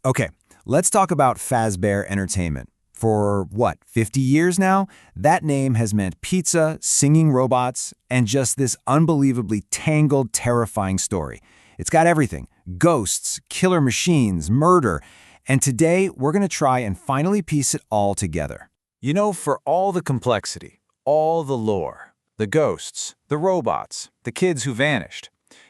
Okay, let's talk about Fazbear Entertainment. For what, 50 years now, that name has meant pizza, singing robots, and just this unbelievably tangled, terrifying story. It's got everything: ghosts, killer machines, murder, and today we're going to try and finally piece it all together. You know, for all the complexity, all the lore, the ghosts, the robots, the kids who vanished,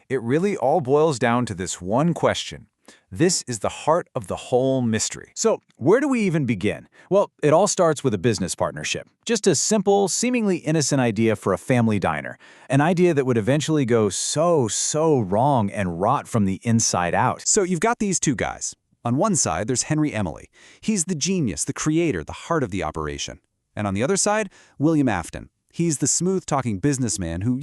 it really all boils down to this one question. This is the heart of the whole mystery. So, where do we even begin? Well, it all starts with a business partnership. Just a simple, seemingly innocent idea for a family diner. An idea that would eventually go so wrong and rot from the inside out. So you've got these two guys. On one side, there's Henry Emily. He's the genius, the creator, the heart of the operation. And on the other side, William Afton. He's the smooth-talking businessman who,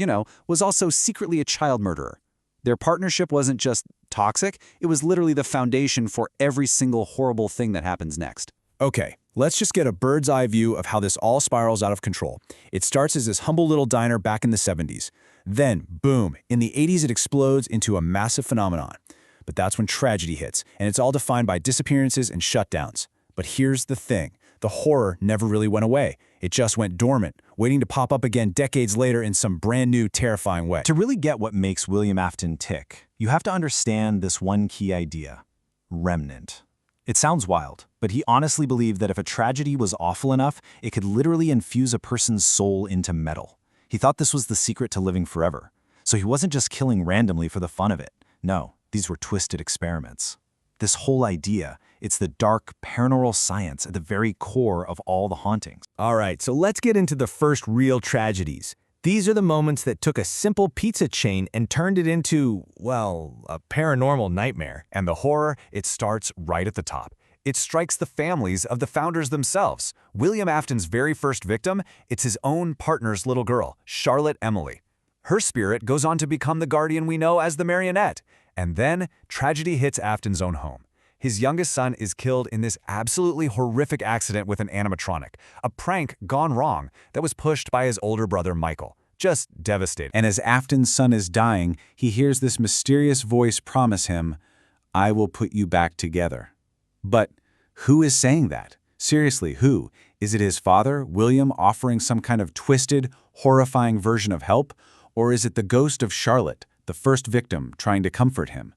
was also secretly a child murderer. Their partnership wasn't just toxic, it was literally the foundation for every single horrible thing that happens next. Okay, let's just get a bird's eye view of how this all spirals out of control. It starts as this humble little diner back in the 70s. Then, boom, in the 80s it explodes into a massive phenomenon. But that's when tragedy hits, and it's all defined by disappearances and shutdowns. But here's the thing. The horror never really went away. It just went dormant, waiting to pop up again decades later in some brand new, terrifying way. To really get what makes William Afton tick, you have to understand this one key idea: remnant. It sounds wild, but he honestly believed that if a tragedy was awful enough, it could literally infuse a person's soul into metal. He thought this was the secret to living forever. So he wasn't just killing randomly for the fun of it. No, these were twisted experiments. This whole idea, it's the dark, paranormal science at the very core of all the hauntings. All right, so let's get into the first real tragedies. These are the moments that took a simple pizza chain and turned it into, well, a paranormal nightmare. And the horror, it starts right at the top. It strikes the families of the founders themselves. William Afton's very first victim, it's his own partner's little girl, Charlotte Emily. Her spirit goes on to become the guardian we know as the Marionette. And then, tragedy hits Afton's own home. His youngest son is killed in this absolutely horrific accident with an animatronic, a prank gone wrong that was pushed by his older brother Michael. Just devastating. And as Afton's son is dying, he hears this mysterious voice promise him, "I will put you back together." But who is saying that? Seriously, who? Is it his father, William, offering some kind of twisted, horrifying version of help? Or is it the ghost of Charlotte, the first victim, trying to comfort him?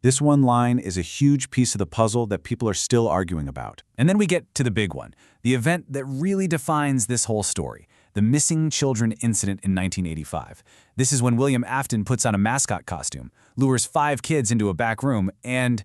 This one line is a huge piece of the puzzle that people are still arguing about. And then we get to the big one, the event that really defines this whole story, the missing children incident in 1985. This is when William Afton puts on a mascot costume, lures 5 kids into a back room, and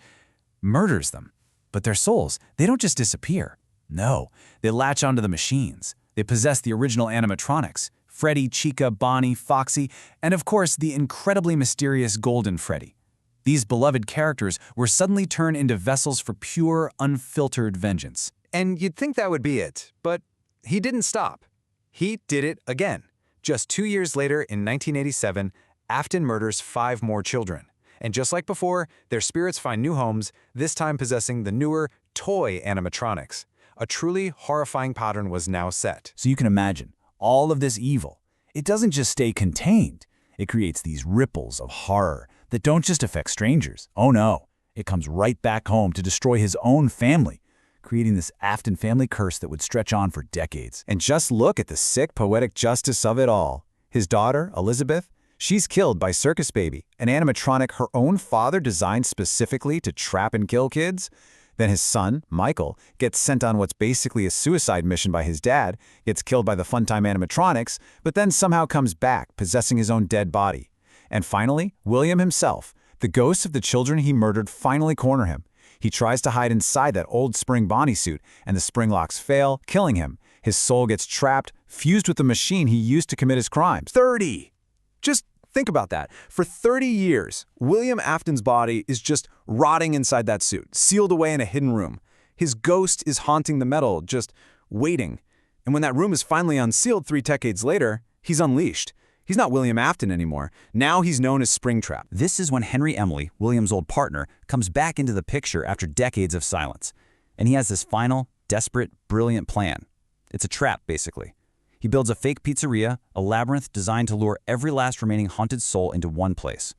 murders them. But their souls, they don't just disappear. No, they latch onto the machines. They possess the original animatronics: Freddy, Chica, Bonnie, Foxy, and of course the incredibly mysterious Golden Freddy. These beloved characters were suddenly turned into vessels for pure, unfiltered vengeance. And you'd think that would be it, but he didn't stop. He did it again. Just 2 years later, in 1987, Afton murders 5 more children. And just like before, their spirits find new homes, this time possessing the newer, toy animatronics. A truly horrifying pattern was now set. So you can imagine, all of this evil, it doesn't just stay contained. It creates these ripples of horror that don't just affect strangers. Oh no, it comes right back home to destroy his own family, creating this Afton family curse that would stretch on for decades. And just look at the sick, poetic justice of it all. His daughter, Elizabeth, she's killed by Circus Baby, an animatronic her own father designed specifically to trap and kill kids. Then his son, Michael, gets sent on what's basically a suicide mission by his dad, gets killed by the Funtime animatronics, but then somehow comes back, possessing his own dead body. And finally, William himself, the ghosts of the children he murdered, finally corner him. He tries to hide inside that old spring Bonnie suit, and the spring locks fail, killing him. His soul gets trapped, fused with the machine he used to commit his crimes. 30! Just think about that. For 30 years, William Afton's body is just rotting inside that suit, sealed away in a hidden room. His ghost is haunting the metal, just waiting. And when that room is finally unsealed 3 decades later, he's unleashed. He's not William Afton anymore. Now he's known as Springtrap. This is when Henry Emily, William's old partner, comes back into the picture after decades of silence. And he has this final, desperate, brilliant plan. It's a trap, basically. He builds a fake pizzeria, a labyrinth designed to lure every last remaining haunted soul into one place.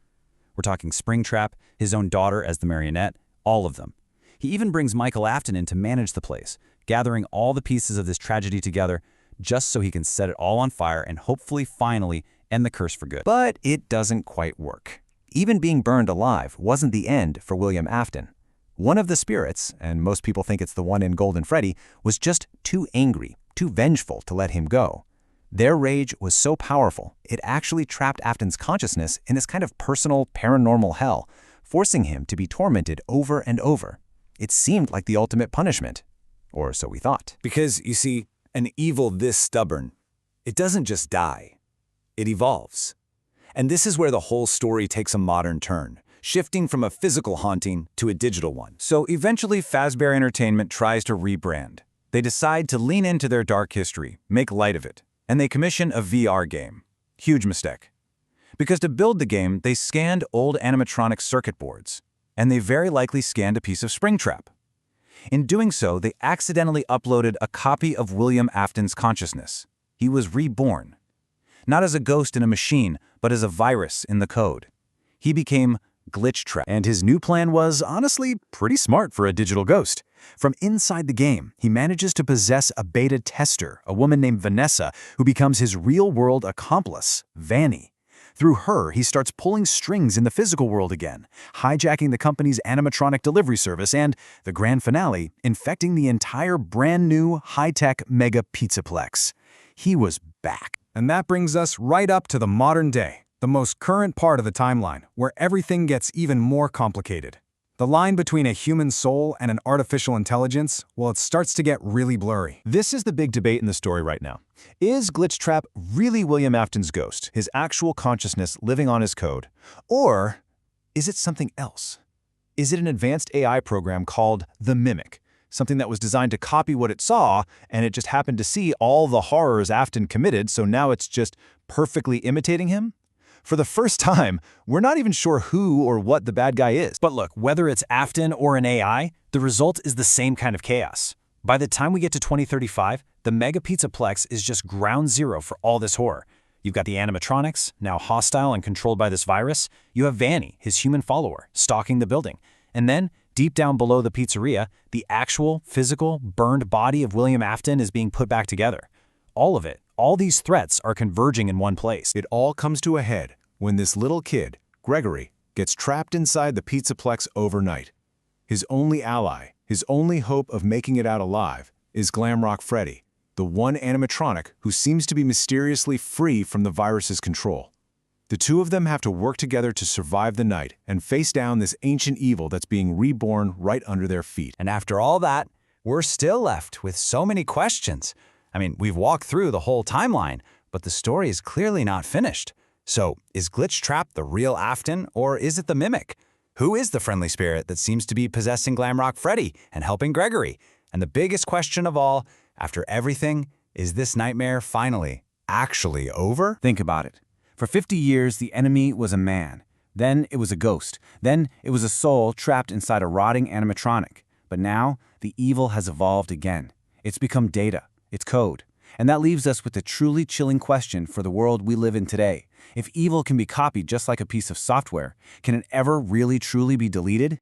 We're talking Springtrap, his own daughter as the Marionette, all of them. He even brings Michael Afton in to manage the place, gathering all the pieces of this tragedy together just so he can set it all on fire and hopefully finally end the curse for good. But it doesn't quite work. Even being burned alive wasn't the end for William Afton. One of the spirits, and most people think it's the one in Golden Freddy, was just too angry, too vengeful to let him go. Their rage was so powerful, it actually trapped Afton's consciousness in this kind of personal, paranormal hell, forcing him to be tormented over and over. It seemed like the ultimate punishment. Or so we thought. Because, you see, an evil this stubborn, it doesn't just die. It evolves. And this is where the whole story takes a modern turn, shifting from a physical haunting to a digital one. So eventually Fazbear Entertainment tries to rebrand. They decide to lean into their dark history, make light of it, and they commission a VR game. Huge mistake. Because to build the game, they scanned old animatronic circuit boards, and they very likely scanned a piece of Springtrap. In doing so, they accidentally uploaded a copy of William Afton's consciousness. He was reborn. Not as a ghost in a machine, but as a virus in the code. He became Glitchtrap. And his new plan was, honestly, pretty smart for a digital ghost. From inside the game, he manages to possess a beta tester, a woman named Vanessa, who becomes his real-world accomplice, Vanny. Through her, he starts pulling strings in the physical world again, hijacking the company's animatronic delivery service and, the grand finale, infecting the entire brand-new, high-tech mega pizzaplex. He was back. And that brings us right up to the modern day, the most current part of the timeline, where everything gets even more complicated. The line between a human soul and an artificial intelligence, well, it starts to get really blurry. This is the big debate in the story right now. Is Glitchtrap really William Afton's ghost, his actual consciousness living on his code? Or is it something else? Is it an advanced AI program called the Mimic? Something that was designed to copy what it saw, and it just happened to see all the horrors Afton committed, so now it's just perfectly imitating him? For the first time, we're not even sure who or what the bad guy is. But look, whether it's Afton or an AI, the result is the same kind of chaos. By the time we get to 2035, the Mega Pizzaplex is just ground zero for all this horror. You've got the animatronics, now hostile and controlled by this virus. You have Vanny, his human follower, stalking the building. And then, deep down below the pizzeria, the actual, physical, burned body of William Afton is being put back together. All of it, all these threats are converging in one place. It all comes to a head when this little kid, Gregory, gets trapped inside the Pizzaplex overnight. His only ally, his only hope of making it out alive, is Glamrock Freddy, the one animatronic who seems to be mysteriously free from the virus's control. The two of them have to work together to survive the night and face down this ancient evil that's being reborn right under their feet. And after all that, we're still left with so many questions. I mean, we've walked through the whole timeline, but the story is clearly not finished. So, is Glitchtrap the real Afton, or is it the Mimic? Who is the friendly spirit that seems to be possessing Glamrock Freddy and helping Gregory? And the biggest question of all, after everything, is this nightmare finally, actually over? Think about it. For 50 years, the enemy was a man. Then it was a ghost. Then it was a soul trapped inside a rotting animatronic. But now, the evil has evolved again. It's become data. It's code. And that leaves us with the truly chilling question for the world we live in today. If evil can be copied just like a piece of software, can it ever really truly be deleted?